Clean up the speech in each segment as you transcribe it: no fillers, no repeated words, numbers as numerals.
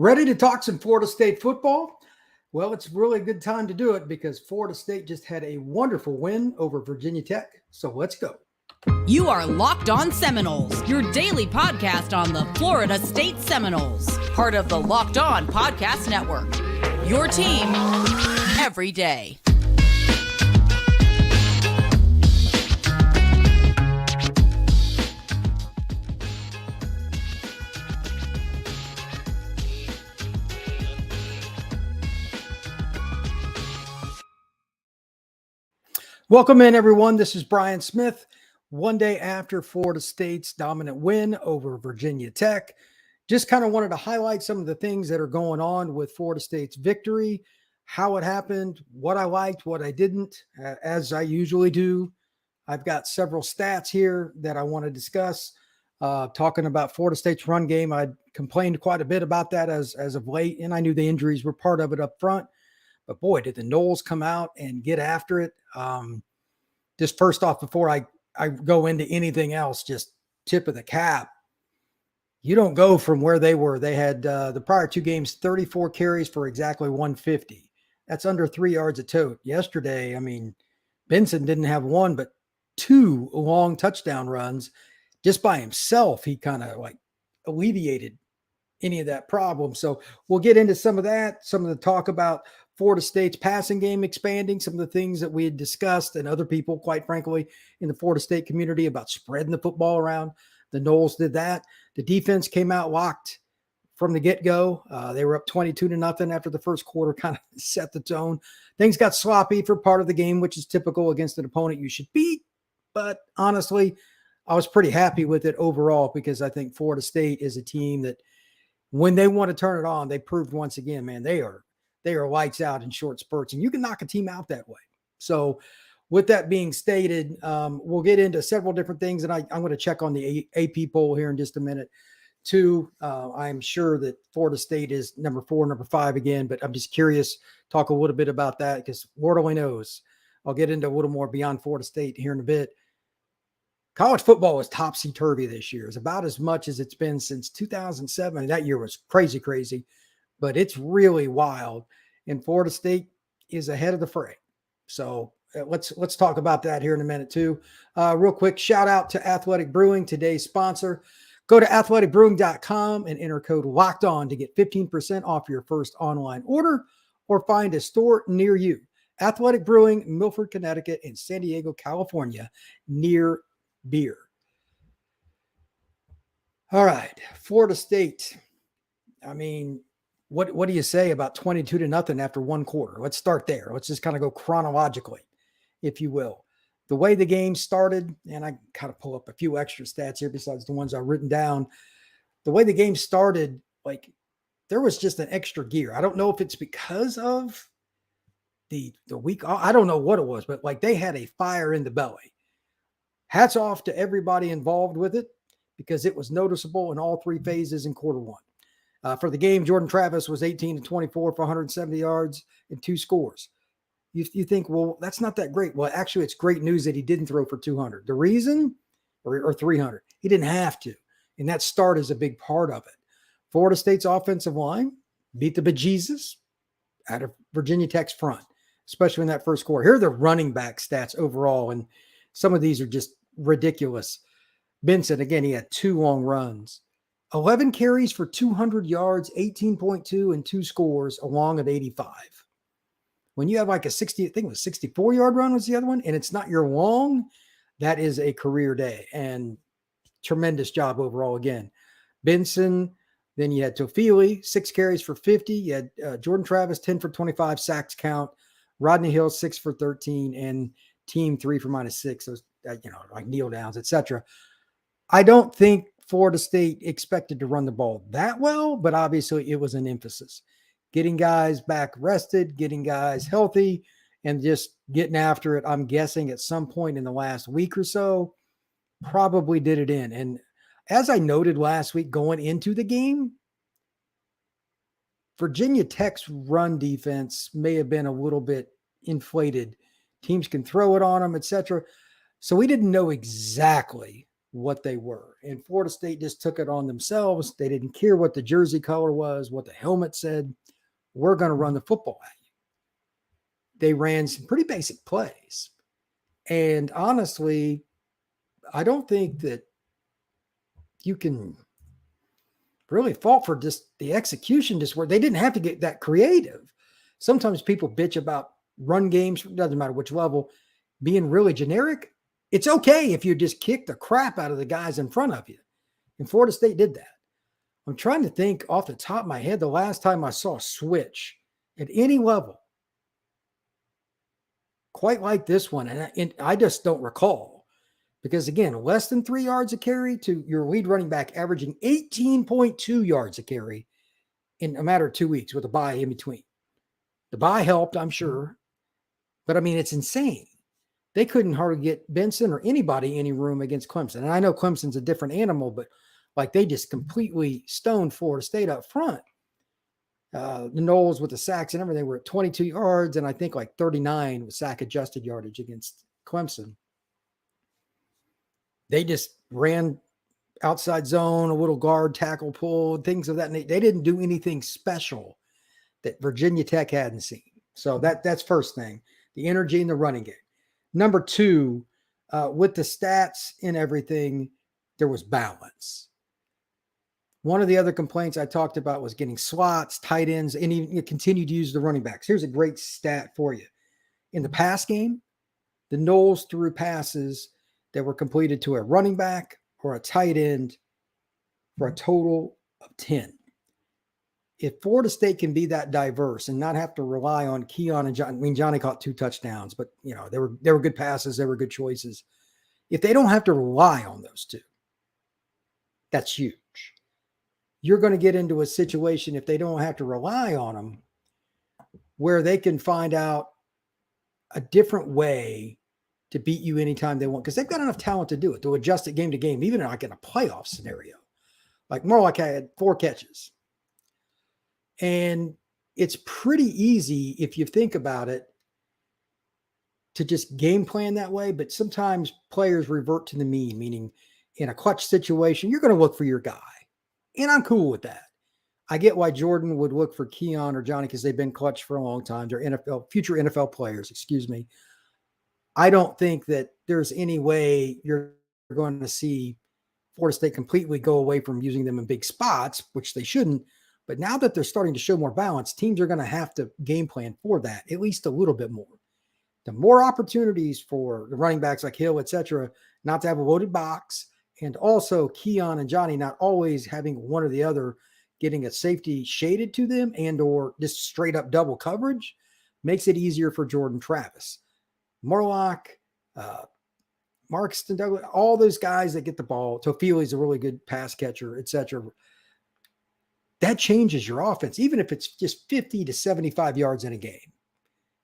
Ready to talk some Florida State football? Well, it's really a good time to do it because Florida State just had a wonderful win over Virginia Tech. So let's go. You are Locked On Seminoles, your daily podcast on the Florida State Seminoles, part of the Locked On Podcast Network. Your team every day. Welcome in, everyone. This is Brian Smith. One day after Florida State's dominant win over Virginia Tech, just kind of wanted to highlight some of the things that are going on with Florida State's victory, how it happened, what I liked, what I didn't, as I usually do. I've got several stats here that I want to discuss. Talking about Florida State's run game, I complained quite a bit about that as of late, and I knew the injuries were part of it up front. But boy, did the Noles come out and get after it. Just first off, before I go into anything else, just tip of the cap. You don't go from where they were. They had the prior two games, 34 carries for exactly 150. That's under 3 yards a tote. Yesterday, Benson didn't have one, but two long touchdown runs. Just by himself, he kind of alleviated any of that problem. So we'll get into some of that, some of the talk about Florida State's passing game expanding, some of the things that we had discussed and other people, quite frankly, in the Florida State community about spreading the football around. The Noles did that. The defense came out locked from the get-go. They were up 22-0 after the first quarter, kind of set the tone. Things got sloppy for part of the game, which is typical against an opponent you should beat. But honestly, I was pretty happy with it overall because I think Florida State is a team that when they want to turn it on, they proved once again, man, they are lights out in short spurts, and you can knock a team out that way. So with that being stated, we'll get into several different things, and I'm going to check on the AP poll here in just a minute too. I'm sure that Florida State is number 4, number 5 again, but I'm just curious, talk a little bit about that because Lord only knows. I'll get into a little more beyond Florida State here in a bit. College football is topsy-turvy this year. It's about as much as it's been since 2007. That year was crazy, but it's really wild. And Florida State is ahead of the fray. So let's talk about that here in a minute too. Real quick, shout out to Athletic Brewing, today's sponsor. Go to athleticbrewing.com and enter code LOCKEDON to get 15% off your first online order or find a store near you. Athletic Brewing, Milford, Connecticut, and San Diego, California, near beer. All right, Florida State. What do you say about 22-0 after one quarter? Let's start there. Let's just kind of go chronologically, if you will. The way the game started, and I kind of pull up a few extra stats here besides the ones I've written down. The way the game started, there was just an extra gear. I don't know if it's because of the week. I don't know what it was, but they had a fire in the belly. Hats off to everybody involved with it because it was noticeable in all three phases in quarter one. For the game, Jordan Travis was 18-24 for 170 yards and 2 scores. You think, well, that's not that great. Well, actually, it's great news that he didn't throw for 200. The reason, or 300, he didn't have to. And that start is a big part of it. Florida State's offensive line beat the bejesus out of Virginia Tech's front, especially in that first quarter. Here are the running back stats overall, and some of these are just ridiculous. Benson, again, he had 2 long runs. 11 carries for 200 yards, 18.2, and 2 scores along at 85. When you have a 64-yard run was the other one, and it's not your long, that is a career day. And tremendous job overall again. Benson, then you had Tofili, 6 carries for 50. You had Jordan Travis, 10 for 25, sacks count. Rodney Hill, 6 for 13, and team 3 for -6. Those, kneel downs, etc. I don't think Florida State expected to run the ball that well, but obviously it was an emphasis. Getting guys back rested, getting guys healthy, and just getting after it. I'm guessing at some point in the last week or so, probably did it in. And as I noted last week going into the game, Virginia Tech's run defense may have been a little bit inflated. Teams can throw it on them, etc. So we didn't know exactly what they were. And Florida State just took it on themselves. They didn't care what the jersey color was, what the helmet said. We're going to run the football at you. They ran some pretty basic plays. And honestly, I don't think that you can really fault for just the execution, just where they didn't have to get that creative. Sometimes people bitch about run games, doesn't matter which level, being really generic. It's okay if you just kick the crap out of the guys in front of you. And Florida State did that. I'm trying to think off the top of my head the last time I saw a switch at any level quite like this one. And I just don't recall. Because again, less than 3 yards a carry to your lead running back averaging 18.2 yards a carry in a matter of 2 weeks with a bye in between. The bye helped, I'm sure. But I mean, it's insane. They couldn't hardly get Benson or anybody any room against Clemson. And I know Clemson's a different animal, but like they just completely stoned Florida State up front. The Noles with the sacks and everything were at 22 yards, and I think like 39 with sack adjusted yardage against Clemson. They just ran outside zone, a little guard tackle pull, things of that nature. They didn't do anything special that Virginia Tech hadn't seen. So that's first thing, the energy in the running game. Number two, with the stats and everything, there was balance. One of the other complaints I talked about was getting slots, tight ends, and you continue to use the running backs. Here's a great stat for you. In the pass game, the Noles threw passes that were completed to a running back or a tight end for a total of 10. If Florida State can be that diverse and not have to rely on Keon and Johnny, I mean, Johnny caught 2 touchdowns, but you know, they were good passes. They were good choices. If they don't have to rely on those two, that's huge. You're going to get into a situation if they don't have to rely on them where they can find out a different way to beat you anytime they want, because they've got enough talent to do it, to adjust it game to game, even like in a playoff scenario. Like more like I had 4 catches. And it's pretty easy, if you think about it, to just game plan that way. But sometimes players revert to the mean, meaning in a clutch situation, you're going to look for your guy. And I'm cool with that. I get why Jordan would look for Keon or Johnny because they've been clutch for a long time. They're future NFL players, excuse me. I don't think that there's any way you're going to see Florida State completely go away from using them in big spots, which they shouldn't. But now that they're starting to show more balance, teams are going to have to game plan for that, at least a little bit more. The more opportunities for the running backs like Hill, et cetera, not to have a loaded box, and also Keon and Johnny not always having one or the other getting a safety shaded to them and or just straight up double coverage, makes it easier for Jordan Travis. Morlock, Markston, Douglas, all those guys that get the ball. Tofili's a really good pass catcher, et cetera. That changes your offense, even if it's just 50 to 75 yards in a game.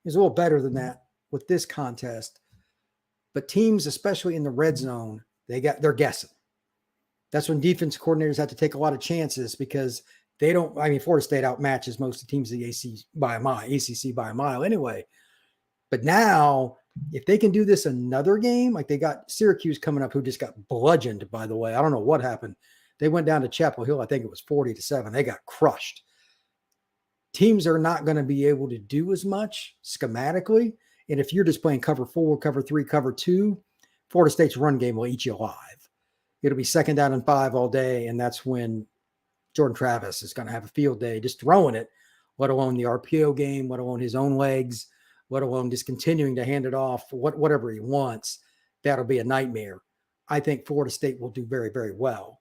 It's a little better than that with this contest. But teams, especially in the red zone, they're guessing. That's when defense coordinators have to take a lot of chances because they don't. I mean, Florida State outmatches most of the teams in the ACC by a mile anyway. But now, if they can do this another game, like they got Syracuse coming up, who just got bludgeoned, by the way. I don't know what happened. They went down to Chapel Hill. I think it was 40-7. They got crushed. Teams are not going to be able to do as much schematically. And if you're just playing cover 4, cover 3, cover 2, Florida State's run game will eat you alive. It'll be 2nd down and 5 all day. And that's when Jordan Travis is going to have a field day just throwing it, let alone the RPO game, let alone his own legs, let alone just continuing to hand it off, whatever he wants. That'll be a nightmare. I think Florida State will do very, very well.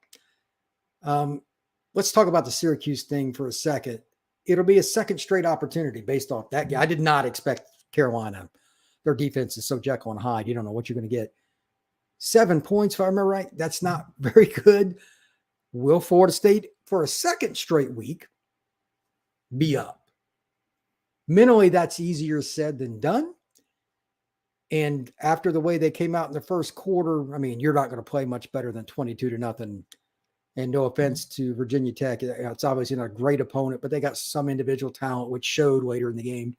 Let's talk about the Syracuse thing for a second. It'll be a second straight opportunity based off that. I did not expect Carolina. Their defense is so Jekyll and Hyde. You don't know what you're going to get. 7 points, if I remember right. That's not very good. Will Florida State, for a second straight week, be up? Mentally, that's easier said than done. And after the way they came out in the first quarter, I mean, you're not going to play much better than 22-0. And no offense to Virginia Tech. It's obviously not a great opponent, but they got some individual talent, which showed later in the game.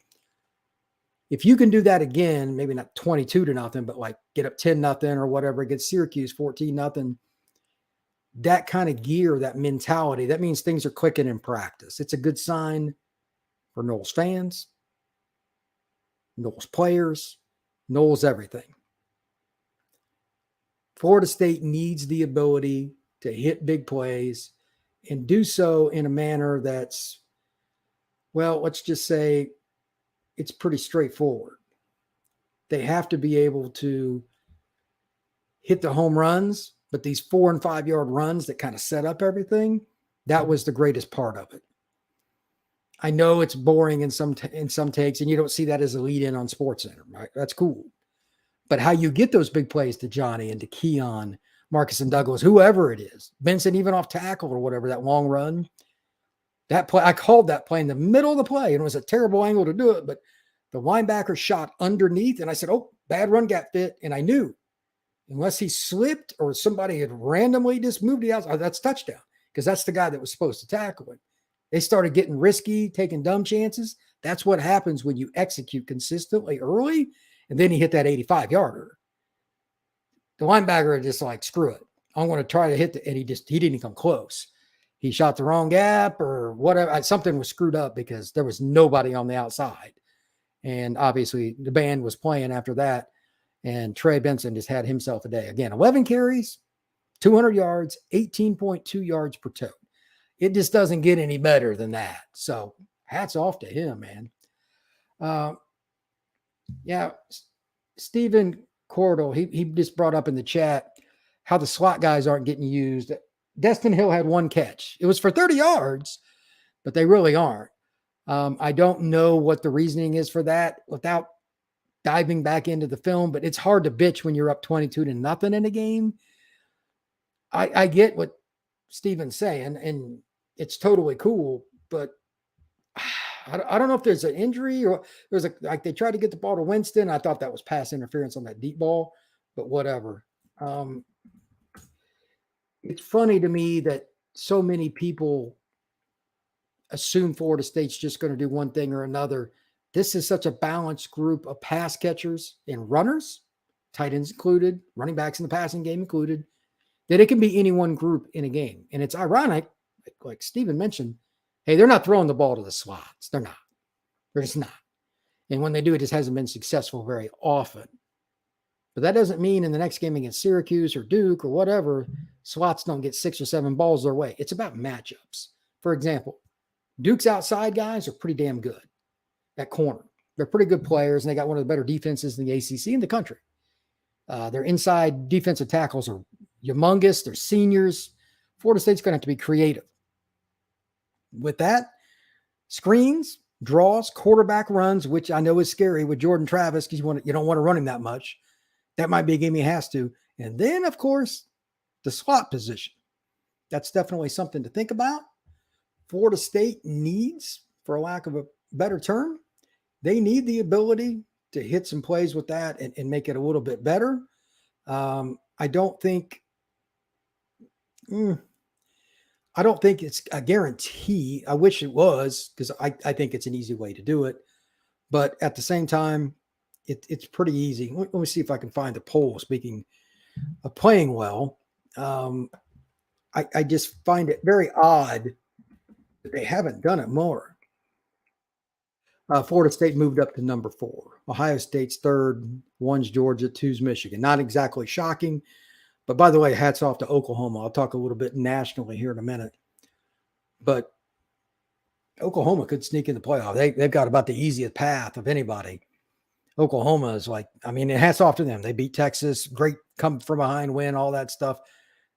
If you can do that again, maybe not 22-0, but like get up 10-0 or whatever, against Syracuse 14-0, that kind of gear, that mentality, that means things are clicking in practice. It's a good sign for Noles fans, Noles players, Noles everything. Florida State needs the ability to hit big plays and do so in a manner that's, well, let's just say it's pretty straightforward. They have to be able to hit the home runs, but these 4 and 5 yard runs that kind of set up everything, that was the greatest part of it. I know it's boring in some takes, and you don't see that as a lead in on SportsCenter, right? That's cool. But how you get those big plays to Johnny and to Keon, Marcus and Douglas, whoever it is, Benson, even off tackle or whatever, that long run, that play, I called that play in the middle of the play, and it was a terrible angle to do it, but the linebacker shot underneath, and I said, oh, bad run gap fit, and I knew unless he slipped or somebody had randomly just moved the outside, that's touchdown, because that's the guy that was supposed to tackle it. They started getting risky, taking dumb chances. That's what happens when you execute consistently early, and then he hit that 85-yarder. The linebacker just like, screw it. I'm going to try to hit and he didn't come close. He shot the wrong gap or whatever. Something was screwed up because there was nobody on the outside. And obviously the band was playing after that. And Trey Benson just had himself a day. Again, 11 carries, 200 yards, 18.2 yards per tote. It just doesn't get any better than that. So hats off to him, man. Yeah, Stephen Cordell, he just brought up in the chat how the slot guys aren't getting used. Destin Hill had 1 catch. It was for 30 yards, but they really aren't. I don't know what the reasoning is for that without diving back into the film, but it's hard to bitch when you're up 22-0 in a game. I get what Stephen's saying, and it's totally cool, but I don't know if there's an injury or there's like they tried to get the ball to Winston. I thought that was pass interference on that deep ball, but whatever. It's funny to me that so many people assume Florida State's just going to do one thing or another. This is such a balanced group of pass catchers and runners, tight ends included, running backs in the passing game included, that it can be any one group in a game. And it's ironic, like Stephen mentioned, hey, they're not throwing the ball to the slots. They're not. They're just not. And when they do, it just hasn't been successful very often. But that doesn't mean in the next game against Syracuse or Duke or whatever, slots don't get 6 or 7 balls their way. It's about matchups. For example, Duke's outside guys are pretty damn good at corner. They're pretty good players, and they got one of the better defenses in the ACC in the country. Their inside defensive tackles are humongous. They're seniors. Florida State's going to have to be creative. With that, screens, draws, quarterback runs, which I know is scary with Jordan Travis because you don't want to run him that much. That might be a game he has to. And then, of course, the slot position. That's definitely something to think about. Florida State needs, for a lack of a better term, they need the ability to hit some plays with that and make it a little bit better. I don't think it's a guarantee. I wish it was, because I think it's an easy way to do it. But at the same time, it's pretty easy. Let me see if I can find the poll. Speaking of playing well, I just find it very odd that they haven't done it more. Florida State moved up to number 4. Ohio State's 3rd. 1's Georgia. 2's Michigan. Not exactly shocking. But by the way, hats off to Oklahoma. I'll talk a little bit nationally here in a minute. But Oklahoma could sneak in the playoff. They've got about the easiest path of anybody. Oklahoma is hats off to them. They beat Texas. Great come from behind win, all that stuff.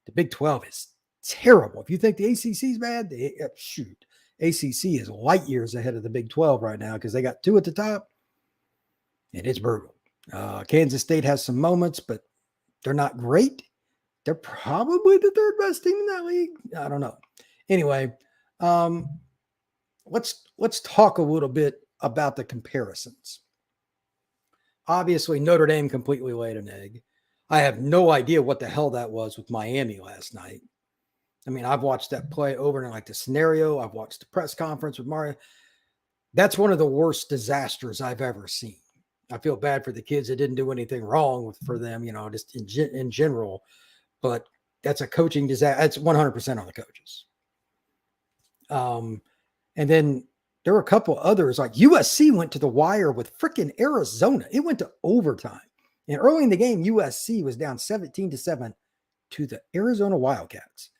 The Big 12 is terrible. If you think the ACC is bad, ACC is light years ahead of the Big 12 right now because they got 2 at the top, and it's brutal. Kansas State has some moments, but they're not great. They're probably the 3rd best team in that league. I don't know. Anyway, let's talk a little bit about the comparisons. Obviously, Notre Dame completely laid an egg. I have no idea what the hell that was with Miami last night. I mean, I've watched that play over and like the scenario. I've watched the press conference with Mario. That's one of the worst disasters I've ever seen. I feel bad for the kids that didn't do anything wrong for them, just in general. But that's a coaching disaster. That's 100% on the coaches. And then there were a couple others, like USC went to the wire with freaking Arizona. It went to overtime. And early in the game, USC was down 17-7 to the Arizona Wildcats.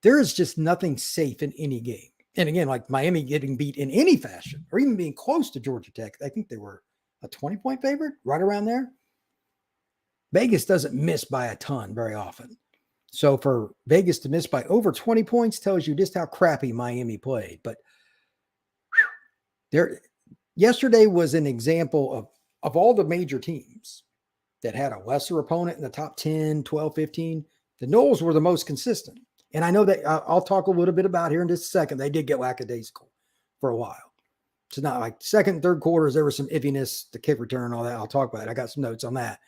There is just nothing safe in any game. And again, like Miami getting beat in any fashion or even being close to Georgia Tech. I think they were a 20-point favorite, right around there. Vegas doesn't miss by a ton very often. So for Vegas to miss by over 20 points tells you just how crappy Miami played. But yesterday was an example of all the major teams that had a lesser opponent in the top 10, 12, 15. The Noles were the most consistent. And I know that I'll talk a little bit about here in just a second. They did get lackadaisical for a while. It's not like second and third quarters, there was some iffiness, the kick return, all that. I'll talk about it. I got some notes on that.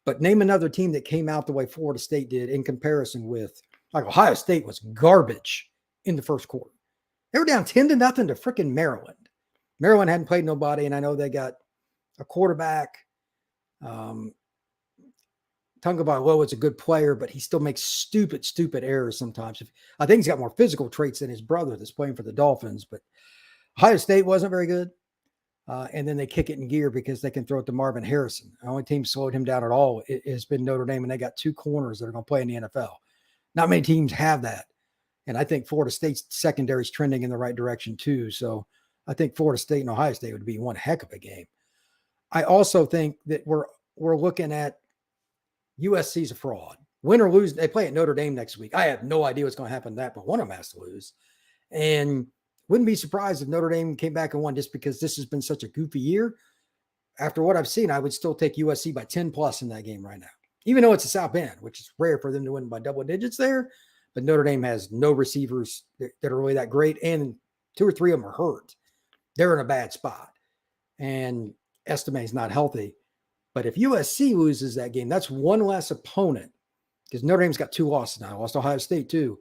But name another team that came out the way Florida State did in comparison with, like Ohio State was garbage in the first quarter. They were down 10-0 to freaking Maryland. Maryland hadn't played nobody, and I know they got a quarterback. Tagovailoa is a good player, but he still makes stupid errors sometimes. I think he's got more physical traits than his brother that's playing for the Dolphins, but Ohio State wasn't very good. And then they kick it in gear because they can throw it to Marvin Harrison. The only team slowed him down at all has been Notre Dame, and they got two corners that are going to play in the NFL. Not many teams have that. And I think Florida State's secondary is trending in the right direction too. So I think Florida State and Ohio State would be one heck of a game. I also think that we're looking at USC's a fraud. Win or lose, they play at Notre Dame next week. I have no idea what's going to happen to that, but one of them has to lose. And wouldn't be surprised if Notre Dame came back and won just because this has been such a goofy year. After what I've seen, I would still take USC by 10 plus in that game right now, even though it's a South Bend, which is rare for them to win by double digits there. But Notre Dame has no receivers that are really that great, and 2 or 3 of them are hurt. They're in a bad spot, and Estime's not healthy. But if USC loses that game, that's one less opponent, because Notre Dame's got 2 losses now. Lost Ohio State too.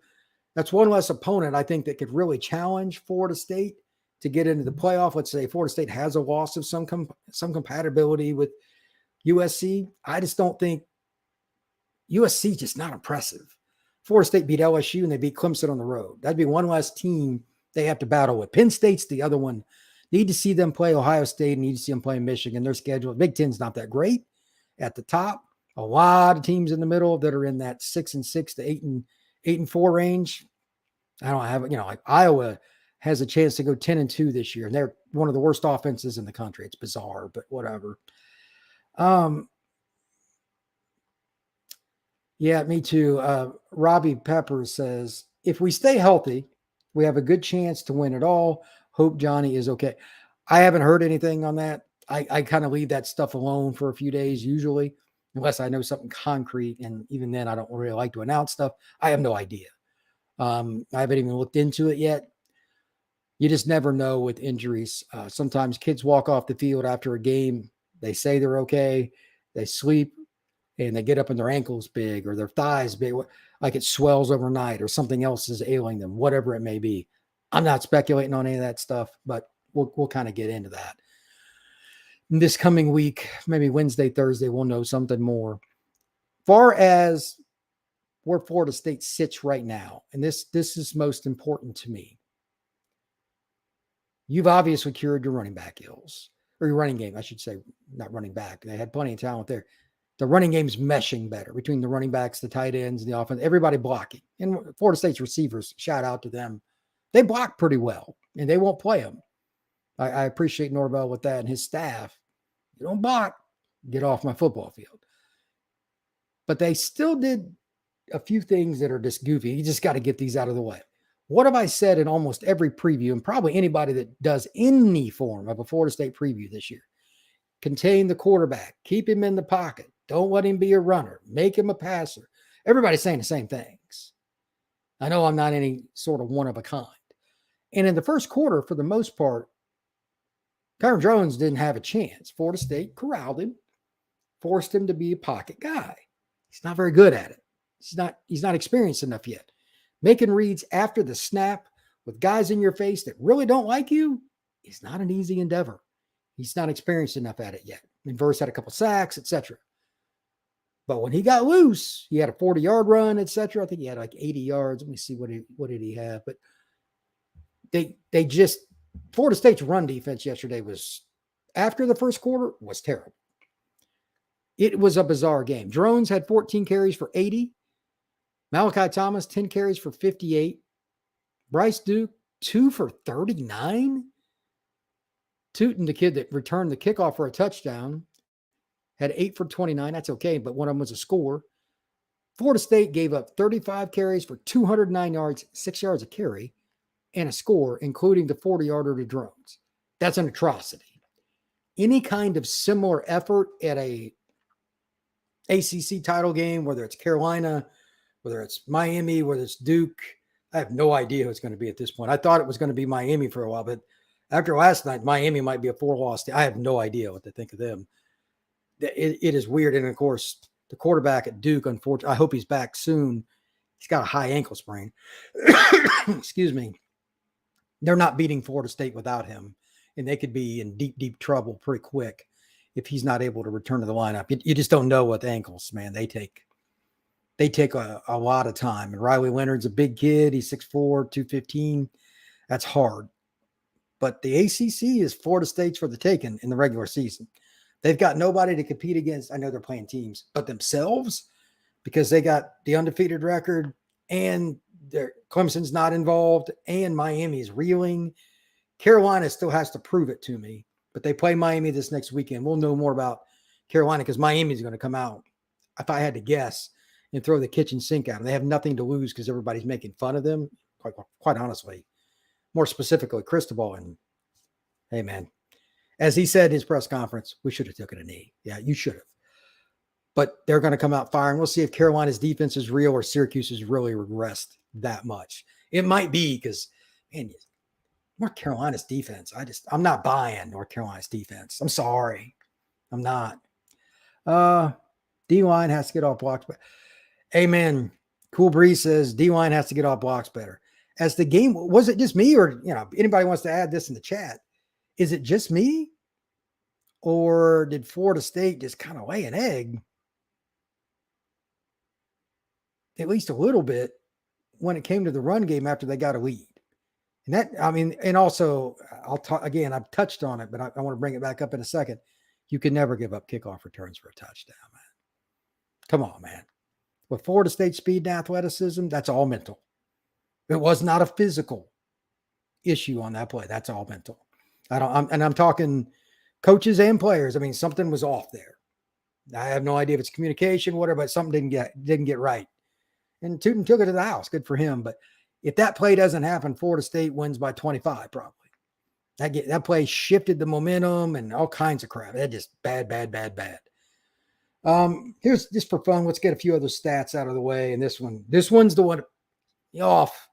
That's one less opponent, I think, that could really challenge Florida State to get into the playoff. Let's say Florida State has a loss of some compatibility with USC. I just don't think USC just not impressive. Florida State beat LSU and they beat Clemson on the road. That'd be one less team they have to battle with. Penn State's the other one. Need to see them play Ohio State, need to see them play Michigan. Their schedule, Big Ten's not that great at the top. A lot of teams in the middle that are in that 6-6 to 8-4 range. I don't have, like Iowa has a chance to go 10-2 this year, and they're one of the worst offenses in the country. It's bizarre, but whatever. Yeah, me too. Robbie Pepper says, if we stay healthy, we have a good chance to win it all. Hope Johnny is okay. I haven't heard anything on that. I kind of leave that stuff alone for a few days usually, unless I know something concrete. And even then, I don't really like to announce stuff. I have no idea. I haven't even looked into it yet. You just never know with injuries. Sometimes kids walk off the field after a game. They say they're okay. They sleep and they get up and their ankles big or their thighs big, like it swells overnight or something else is ailing them, whatever it may be. I'm not speculating on any of that stuff, but we'll kind of get into that. This coming week, maybe Wednesday, Thursday, we'll know something more. Far as where Florida State sits right now, and this is most important to me. You've obviously cured your running back ills, or your running game, I should say, not running back. They had plenty of talent there. The running game's meshing better between the running backs, the tight ends, and the offense, everybody blocking. And Florida State's receivers, shout out to them. They block pretty well, and they won't play them. I appreciate Norvell with that and his staff. You don't block, get off my football field. But they still did a few things that are just goofy. You just got to get these out of the way. What have I said in almost every preview, and probably anybody that does any form of a Florida State preview this year? Contain the quarterback. Keep him in the pocket. Don't let him be a runner. Make him a passer. Everybody's saying the same things. I know I'm not any sort of one of a kind. And in the first quarter, for the most part, Kyron Jones didn't have a chance. Florida State corralled him, forced him to be a pocket guy. He's not very good at it. He's not experienced enough yet. Making reads after the snap with guys in your face that really don't like you is not an easy endeavor. He's not experienced enough at it yet. And Verse had a couple sacks, etc. But when he got loose, he had a 40-yard run, etc. I think he had like 80 yards. Let me see what did he have. But they just Florida State's run defense yesterday was, after the first quarter, was terrible. It was a bizarre game. Drones had 14 carries for 80. Malachi Thomas, 10 carries for 58. Bryce Duke, 2 for 39. Tootin, the kid that returned the kickoff for a touchdown, had 8 for 29. That's okay, but one of them was a score. Florida State gave up 35 carries for 209 yards, 6 yards a carry, and a score, including the 40-yarder to Drones. That's an atrocity. Any kind of similar effort at a ACC title game, whether it's Carolina, whether it's Miami, whether it's Duke, I have no idea who it's going to be at this point. I thought it was going to be Miami for a while, but after last night, Miami might be a 4-loss team. I have no idea what to think of them. It is weird. And of course, the quarterback at Duke, unfortunately, I hope he's back soon. He's got a high ankle sprain. Excuse me. They're not beating Florida State without him, and they could be in deep, deep trouble pretty quick if he's not able to return to the lineup. You just don't know with ankles, man. They take a lot of time. And Riley Leonard's a big kid. He's 6'4", 215. That's hard. But the ACC is Florida State's for the taking in the regular season. They've got nobody to compete against. I know they're playing teams, but themselves, because they got the undefeated record and Clemson's not involved and Miami's reeling. Carolina still has to prove it to me, but they play Miami this next weekend. We'll know more about Carolina because Miami's going to come out, if I had to guess, and throw the kitchen sink at them. They have nothing to lose because everybody's making fun of them, quite honestly. More specifically, Cristobal. And hey, man, as he said in his press conference, we should have taken a knee. Yeah, you should have. But they're going to come out firing. We'll see if Carolina's defense is real or Syracuse has really regressed that much. It might be because, man, North Carolina's defense, I'm not buying North Carolina's defense. I'm sorry. I'm not. D-line has to get off blocks. But amen. Cool Breeze says D-line has to get off blocks better. As the game, was it just me, or anybody wants to add this in the chat? Is it just me, or did Florida State just kind of lay an egg, at least a little bit, when it came to the run game after they got a lead? And that, and also I'll talk again. I've touched on it, but I want to bring it back up in a second. You can never give up kickoff returns for a touchdown, man. Come on, man. With Florida State speed and athleticism, that's all mental. It was not a physical issue on that play. That's all mental. I'm talking coaches and players. Something was off there. I have no idea if it's communication, whatever, but something didn't get right. And Tootin took it to the house. Good for him. But if that play doesn't happen, Florida State wins by 25 probably. That play shifted the momentum and all kinds of crap. That just bad. Here's just for fun. Let's get a few other stats out of the way. And this one's the one off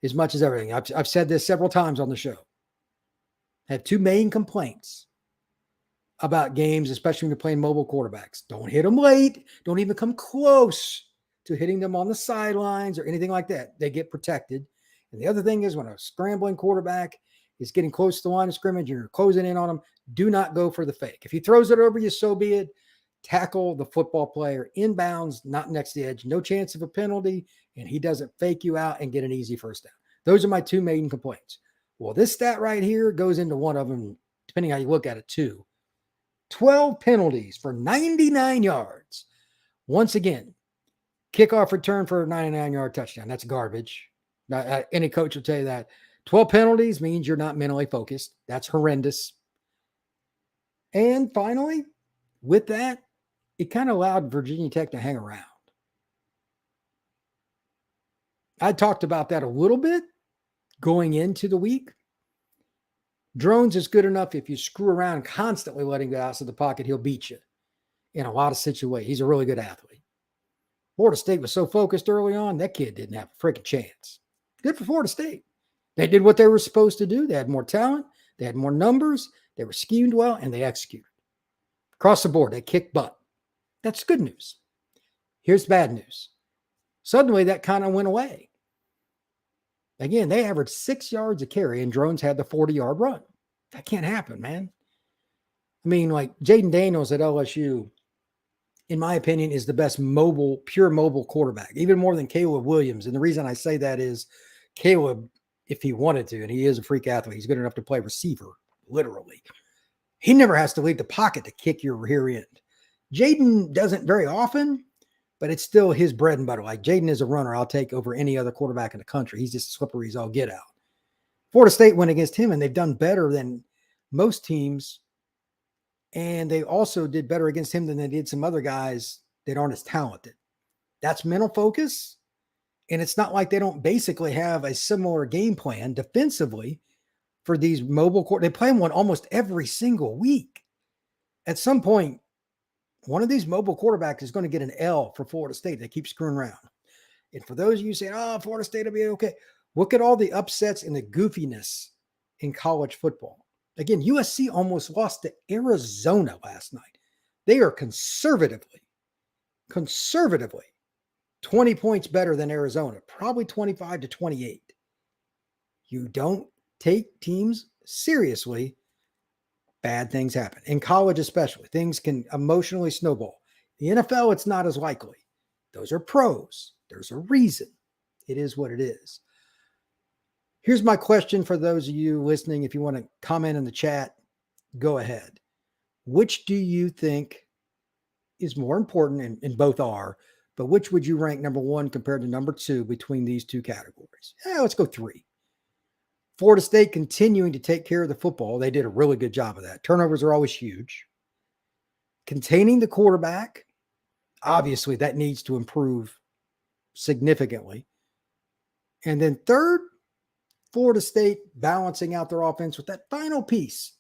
as much as everything. I've said this several times on the show. I have two main complaints about games, especially when you're playing mobile quarterbacks. Don't hit them late. Don't even come close to hitting them on the sidelines or anything like that. They get protected. And the other thing is, when a scrambling quarterback is getting close to the line of scrimmage and you're closing in on them, do not go for the fake. If he throws it over you, so be it. Tackle the football player inbounds, not next to the edge. No chance of a penalty, and he doesn't fake you out and get an easy first down. Those are my two main complaints. Well, this stat right here goes into one of them, depending how you look at it, too. 12 penalties for 99 yards. Once again, kickoff return for a 99-yard touchdown. That's garbage. Any coach will tell you that. 12 penalties means you're not mentally focused. That's horrendous. And finally, with that, it kind of allowed Virginia Tech to hang around. I talked about that a little bit going into the week. Drones is good enough. If you screw around constantly letting go out of the pocket, he'll beat you in a lot of situations. He's a really good athlete. Florida State was so focused early on, that kid didn't have a freaking chance. Good for Florida State. They did what they were supposed to do. They had more talent. They had more numbers. They were schemed well, and they executed. Across the board, they kicked butt. That's good news. Here's bad news. Suddenly, that kind of went away. Again, they averaged 6 yards a carry, and Drones had the 40-yard run. That can't happen, man. I mean, like Jaden Daniels at LSU, in my opinion, is the best pure mobile quarterback, even more than Caleb Williams. And the reason I say that is Caleb, if he wanted to, and he is a freak athlete, he's good enough to play receiver, literally. He never has to leave the pocket to kick your rear end. Jaden doesn't very often, but it's still his bread and butter. Like Jaden is a runner I'll take over any other quarterback in the country. He's just slippery as all get out. Florida State went against him, and they've done better than most teams. And they also did better against him than they did some other guys that aren't as talented. That's mental focus. And it's not like they don't basically have a similar game plan defensively for these mobile court. They play one almost every single week. At some point, one of these mobile quarterbacks is going to get an L for Florida State. They keep screwing around. And for those of you saying, oh, Florida State will be okay, look at all the upsets and the goofiness in college football. Again, USC almost lost to Arizona last night. They are conservatively 20 points better than Arizona, probably 25-28. You don't take teams seriously, bad things happen. In college especially, things can emotionally snowball. The NFL, it's not as likely. Those are pros. There's a reason. It is what it is. Here's my question for those of you listening. If you want to comment in the chat, go ahead. Which do you think is more important? And both are, but which would you rank number one compared to number two between these two categories? Let's go three. Florida State continuing to take care of the football. They did a really good job of that. Turnovers are always huge. Containing the quarterback, obviously that needs to improve significantly. And then third, Florida State balancing out their offense with that final piece.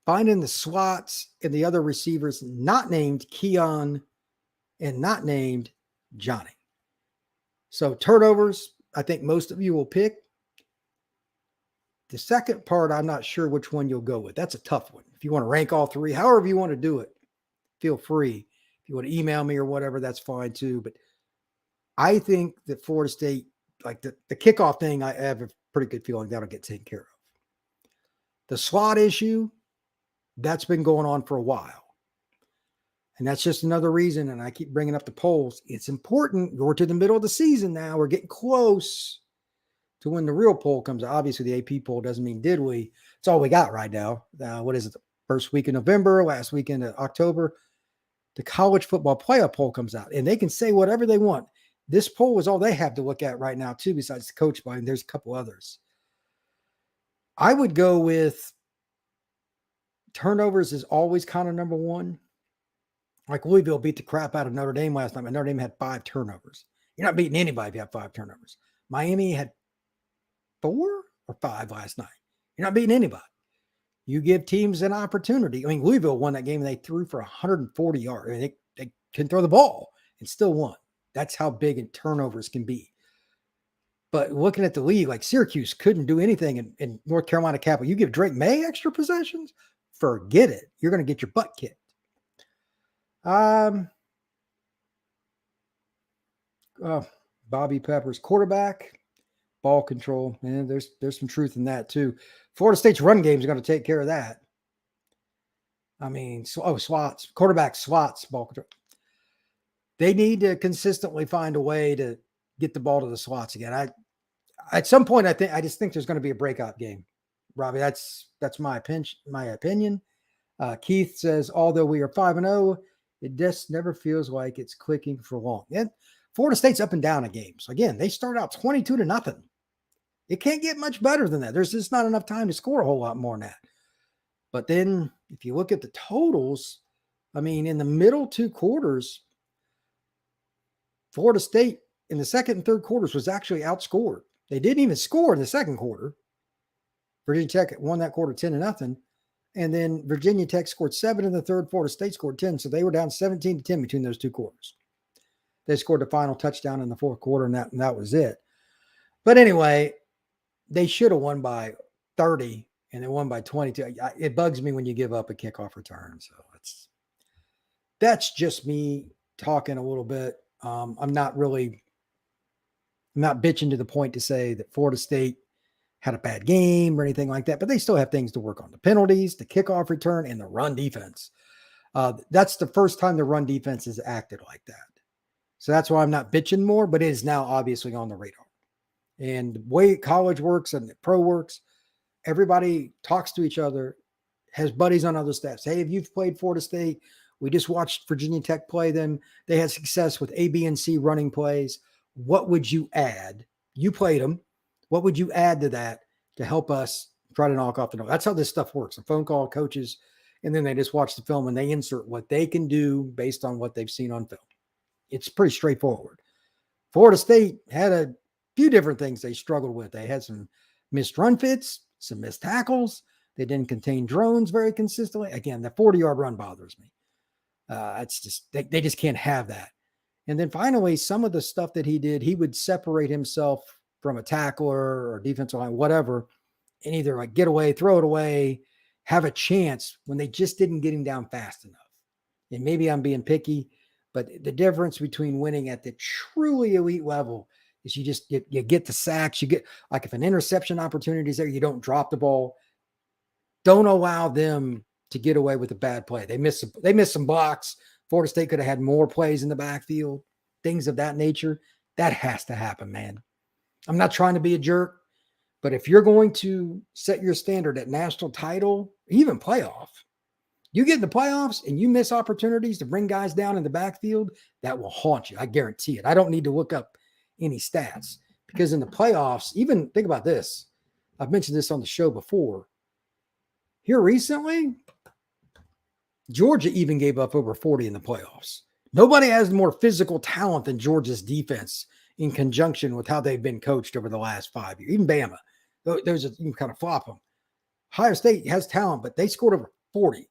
Finding the slots and the other receivers not named Keon and not named Johnny. So turnovers, I think most of you will pick. The second part, I'm not sure which one you'll go with. That's a tough one. If you want to rank all three, however you want to do it, feel free. If you want to email me or whatever, that's fine too. But I think that Florida State, like the kickoff thing, I have a pretty good feeling that'll get taken care of. The slot issue, that's been going on for a while. And that's just another reason, and I keep bringing up the polls. It's important. We're to the middle of the season now. We're getting close to when the real poll comes out. Obviously, the AP poll doesn't mean did we. It's all we got right now. What is it? The first week of November, last weekend of October. The college football playoff poll comes out, and they can say whatever they want. This poll is all they have to look at right now, too, besides the coach by, and there's a couple others. I would go with turnovers is always kind of number one. Like Louisville beat the crap out of Notre Dame last night, and Notre Dame had 5 turnovers. You're not beating anybody if you have 5 turnovers. Miami had 4 or 5 last night. You're not beating anybody. You give teams an opportunity. I mean, Louisville won that game, and they threw for 140 yards. I mean, they can throw the ball and still won. That's how big turnovers can be. But looking at the league, like Syracuse couldn't do anything in North Carolina Capital. You give Drake May extra possessions, forget it. You're going to get your butt kicked. Bobby Peppers, quarterback, ball control. Man, there's some truth in that too. Florida State's run game is going to take care of that. I mean, slots, quarterback slots, ball control. They need to consistently find a way to get the ball to the slots again. At some point, I just think there's going to be a breakout game. Robbie, that's my opinion. Keith says, although we are 5-0, it just never feels like it's clicking for long. And Florida State's up and down in games. Again, they start out 22-0. It can't get much better than that. There's just not enough time to score a whole lot more than that. But then if you look at the totals, I mean, in the middle 2 quarters, Florida State in the second and third quarters was actually outscored. They didn't even score in the second quarter. Virginia Tech won that quarter 10-0. And then Virginia Tech scored 7 in the third. Florida State scored 10. So they were down 17-10 between those 2 quarters. They scored the final touchdown in the fourth quarter, and that was it. But anyway, they should have won by 30, and they won by 22. It bugs me when you give up a kickoff return. So that's just me talking a little bit. I'm not bitching to the point to say that Florida State had a bad game or anything like that, but they still have things to work on. The penalties, the kickoff return, and the run defense. That's the first time the run defense has acted like that. So that's why I'm not bitching more, but it is now obviously on the radar. And the way college works and the pro works, everybody talks to each other, has buddies on other staffs. Hey, if you've played Florida State, we just watched Virginia Tech play them. They had success with A, B, and C running plays. What would you add? You played them. What would you add to that to help us try to knock off the door? That's how this stuff works. A phone call, coaches, and then they just watch the film and they insert what they can do based on what they've seen on film. It's pretty straightforward. Florida State had a few different things they struggled with. They had some missed run fits, some missed tackles. They didn't contain drones very consistently. Again, the 40-yard run bothers me. It's just they just can't have that. And then finally, some of the stuff that he did, he would separate himself from a tackler or defensive line, whatever, and either like get away, throw it away, have a chance when they just didn't get him down fast enough. And maybe I'm being picky, but the difference between winning at the truly elite level is you get the sacks. You get, like, if an interception opportunity is there, you don't drop the ball. Don't allow them to get away with a bad play. They missed some blocks. Florida State could have had more plays in the backfield, things of that nature. That has to happen, man. I'm not trying to be a jerk, but if you're going to set your standard at national title, even playoff, you get in the playoffs and you miss opportunities to bring guys down in the backfield, that will haunt you. I guarantee it. I don't need to look up any stats because in the playoffs, even think about this. I've mentioned this on the show before. Here recently, Georgia even gave up over 40 in the playoffs. Nobody has more physical talent than Georgia's defense in conjunction with how they've been coached over the last 5 years. Even Bama, you can kind of flop them. Ohio State has talent, but they scored over 40.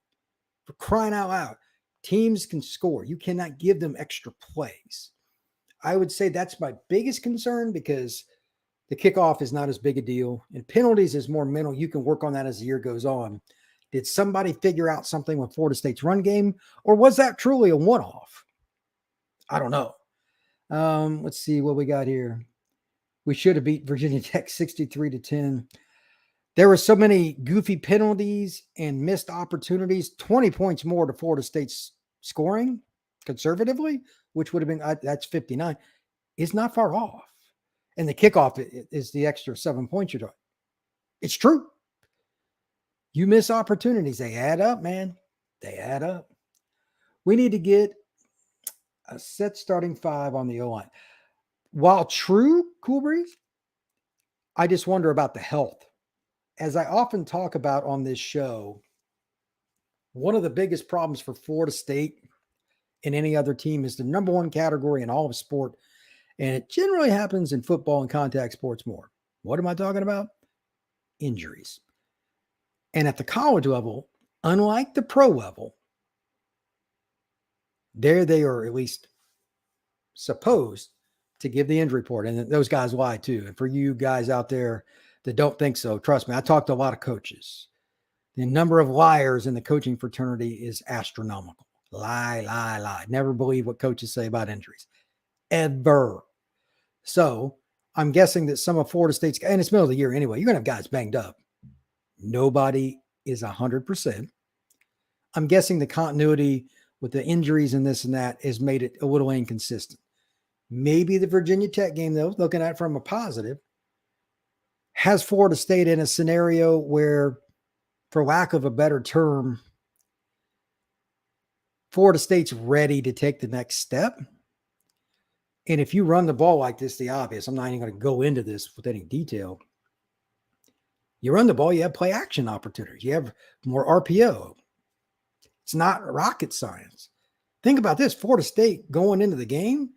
For crying out loud, teams can score. You cannot give them extra plays. I would say that's my biggest concern because the kickoff is not as big a deal and penalties is more mental. You can work on that as the year goes on. Did somebody figure out something with Florida State's run game, or was that truly a one-off? I don't know. Let's see what we got here. We should have beat Virginia Tech 63-10. There were so many goofy penalties and missed opportunities, 20 points more to Florida State's scoring conservatively, which would have been, that's 59, is not far off. And the kickoff is the extra 7 points you're talking. It's true. You miss opportunities. They add up, man. They add up. We need to get a set starting five on the O-line. While true, Cool Breeze, I just wonder about the health. As I often talk about on this show, one of the biggest problems for Florida State and any other team is the number one category in all of sport. And it generally happens in football and contact sports more. What am I talking about? Injuries. And at the college level, unlike the pro level, there they are at least supposed to give the injury report. And those guys lie too. And for you guys out there that don't think so, trust me, I talked to a lot of coaches. The number of liars in the coaching fraternity is astronomical. Lie. Never believe what coaches say about injuries. Ever. So I'm guessing that some of Florida State's, and it's middle of the year anyway, you're going to have guys banged up. Nobody is 100%. I'm guessing the continuity with the injuries and this and that has made it a little inconsistent. Maybe the Virginia Tech game, though, looking at it from a positive, has Florida State in a scenario where, for lack of a better term, Florida State's ready to take the next step. And if you run the ball like this, the obvious, I'm not even going to go into this with any detail. You run the ball, you have play action opportunities. You have more RPO. It's not rocket science. Think about this. Florida State going into the game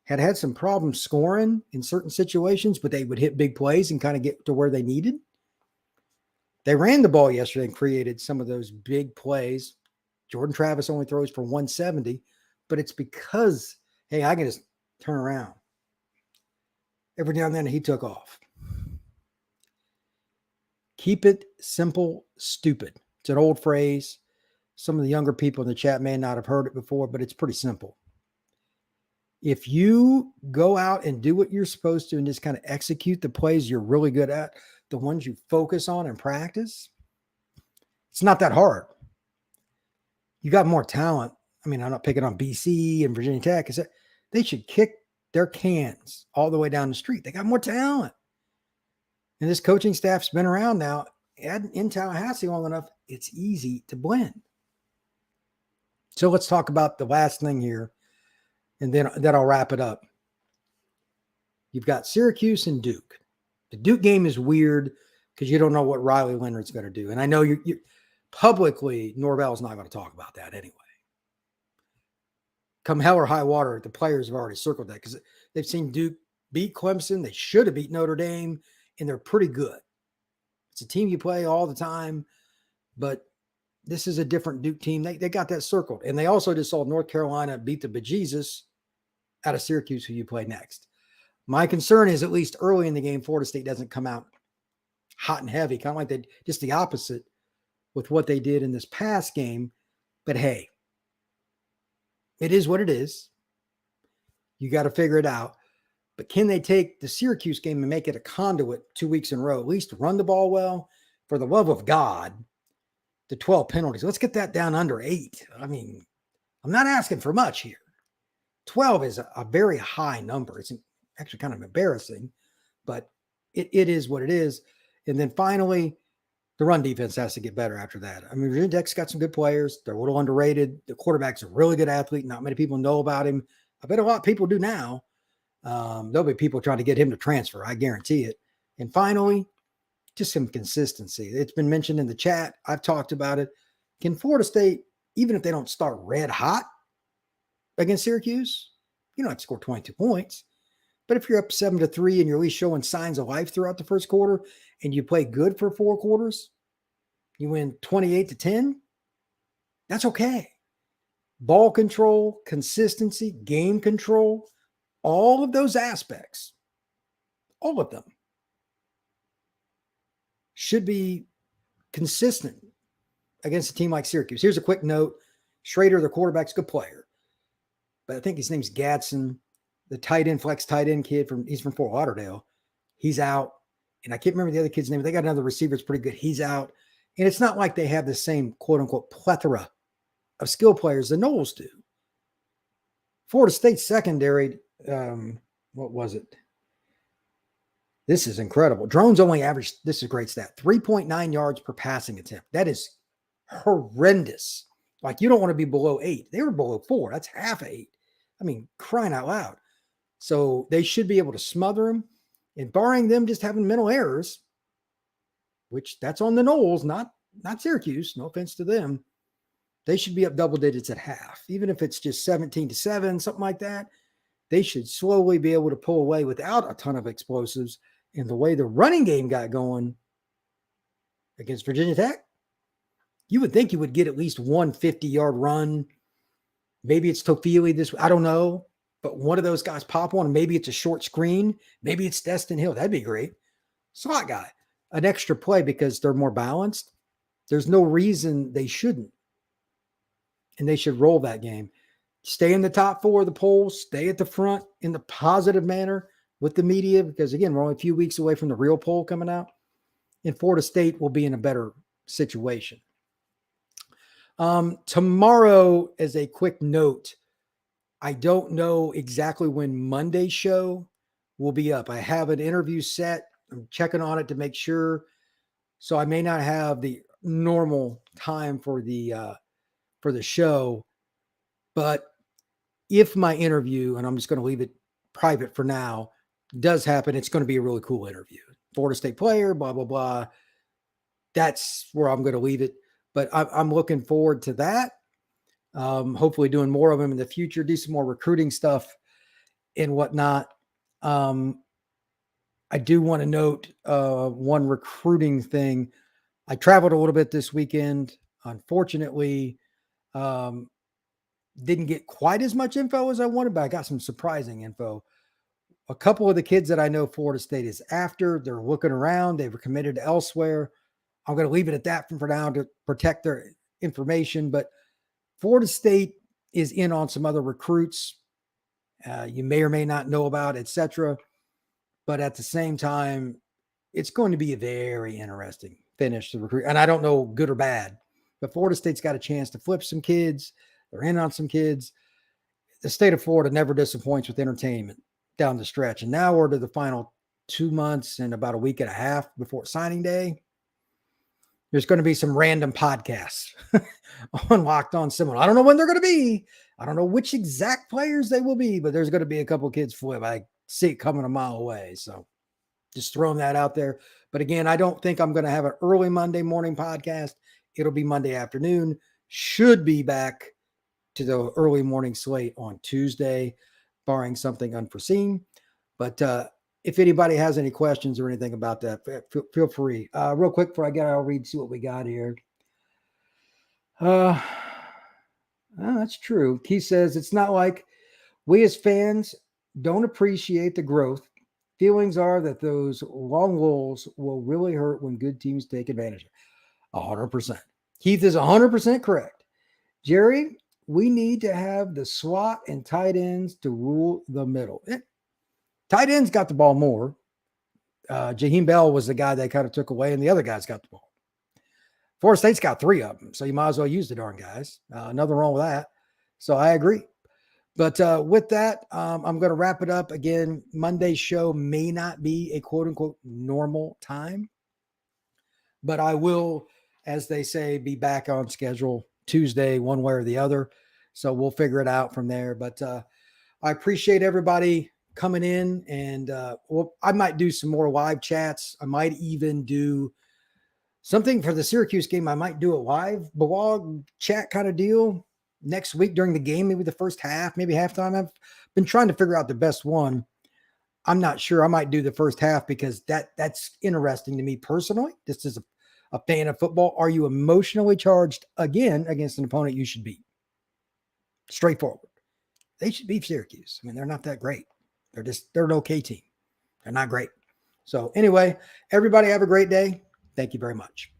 had some problems scoring in certain situations, but they would hit big plays and kind of get to where they needed. They ran the ball yesterday and created some of those big plays. Jordan Travis only throws for 170, but it's because, hey, I can just turn around. Every now and then he took off. Keep it simple, stupid. It's an old phrase. Some of the younger people in the chat may not have heard it before, but it's pretty simple. If you go out and do what you're supposed to and just kind of execute the plays you're really good at, the ones you focus on in practice, it's not that hard. You got more talent. I mean, I'm not picking on BC and Virginia Tech. They should kick their cans all the way down the street. They got more talent. And this coaching staff's been around now. In Tallahassee long enough, it's easy to blend. So let's talk about the last thing here, and then I'll wrap it up. You've got Syracuse and Duke. The Duke game is weird because you don't know what Riley Leonard's going to do. And I know you publicly, Norvell's not going to talk about that anyway. Come hell or high water, the players have already circled that because they've seen Duke beat Clemson. They should have beat Notre Dame, and they're pretty good. It's a team you play all the time, but this is a different Duke team. They got that circled. And they also just saw North Carolina beat the bejesus out of Syracuse, who you play next. My concern is at least early in the game, Florida State doesn't come out hot and heavy, kind of like they just the opposite with what they did in this past game. But hey, it is what it is. You got to figure it out. But can they take the Syracuse game and make it a conduit 2 weeks in a row? At least run the ball well. For the love of God, the 12 penalties. Let's get that down under 8. I mean, I'm not asking for much here. 12 is a very high number. It's actually kind of embarrassing, but it is what it is. And then finally, the run defense has to get better after that. I mean, Virginia Tech's got some good players. They're a little underrated. The quarterback's a really good athlete. Not many people know about him. I bet a lot of people do now. There'll be people trying to get him to transfer. I guarantee it. And finally, just some consistency. It's been mentioned in the chat. I've talked about it. Can Florida State, even if they don't start red hot against Syracuse, you don't have to score 22 points. But if you're up 7-3 and you're at least showing signs of life throughout the first quarter and you play good for 4 quarters, you win 28-10, that's okay. Ball control, consistency, game control, all of those aspects, all of them should be consistent against a team like Syracuse. Here's a quick note. Schrader, the quarterback's a good player, but I think his name's Gadsden, the tight end, flex tight end kid he's from Fort Lauderdale. He's out. And I can't remember the other kid's name. They got another receiver that's pretty good. He's out. And it's not like they have the same quote unquote plethora of skill players the Noles do. Florida State secondary, what was it? This is incredible. Drones only averaged, this is a great stat, 3.9 yards per passing attempt. That is horrendous. Like, you don't want to be below 8. They were below 4. That's half 8. I mean, crying out loud. So they should be able to smother them. And barring them just having mental errors, which that's on the Noles, not Syracuse, no offense to them, they should be up double digits at half. Even if it's just 17-7, something like that, they should slowly be able to pull away without a ton of explosives. And the way the running game got going against Virginia Tech, you would think you would get at least one 50-yard run. Maybe it's Tofili this, I don't know. But one of those guys pop one. Maybe it's a short screen. Maybe it's Destin Hill. That'd be great. Slot guy. An extra play because they're more balanced. There's no reason they shouldn't. And they should roll that game. Stay in the top 4 of the polls. Stay at the front in the positive manner with the media. Because, again, we're only a few weeks away from the real poll coming out. And Florida State will be in a better situation. Tomorrow, as a quick note, I don't know exactly when Monday's show will be up. I have an interview set. I'm checking on it to make sure. So I may not have the normal time for the show. But if my interview, and I'm just going to leave it private for now, does happen, it's going to be a really cool interview. Florida State player, blah, blah, blah. That's where I'm going to leave it. But I'm looking forward to that. Hopefully doing more of them in the future, do some more recruiting stuff and whatnot. I do want to note one recruiting thing. I traveled a little bit this weekend. Unfortunately, didn't get quite as much info as I wanted, but I got some surprising info. A couple of the kids that I know Florida State is after, they're looking around. They were committed to elsewhere. I'm going to leave it at that for now to protect their information, but Florida State is in on some other recruits you may or may not know about, etc. But at the same time, it's going to be a very interesting finish to recruit. And I don't know good or bad, but Florida State's got a chance to flip some kids. They're in on some kids. The state of Florida never disappoints with entertainment down the stretch. And now we're to the final 2 months and about a week and a half before signing day. There's going to be some random podcasts on Locked On Seminoles. I don't know when they're going to be. I don't know which exact players they will be, but there's going to be a couple kids flip. I see it coming a mile away. So just throwing that out there. But again, I don't think I'm going to have an early Monday morning podcast. It'll be Monday afternoon. Should be back to the early morning slate on Tuesday, barring something unforeseen. But if anybody has any questions or anything about that, feel free. Real quick before I get out, I'll read, see what we got here. That's true. He says, it's not like we as fans don't appreciate the growth. Feelings are that those long lulls will really hurt when good teams take advantage. 100%. Keith is 100% correct. Jerry, we need to have the slot and tight ends to rule the middle. Tight ends got the ball more. Jaheim Bell was the guy they kind of took away, and the other guys got the ball. Florida State's got 3 of them, so you might as well use the darn guys. Nothing wrong with that. So I agree. But with that, I'm going to wrap it up. Again, Monday's show may not be a quote-unquote normal time, but I will, as they say, be back on schedule Tuesday, one way or the other. So we'll figure it out from there. But I appreciate everybody coming in, and I might do some more live chats. I might even do something for the Syracuse game. I might do a live blog chat kind of deal next week during the game, maybe the first half, maybe halftime. I've been trying to figure out the best one. I'm not sure. I might do the first half because that's interesting to me personally. This is a fan of football. Are you emotionally charged again against an opponent you should beat? Straightforward. They should beat Syracuse. I mean, they're not that great. They're an okay team. They're not great. So anyway, everybody have a great day. Thank you very much.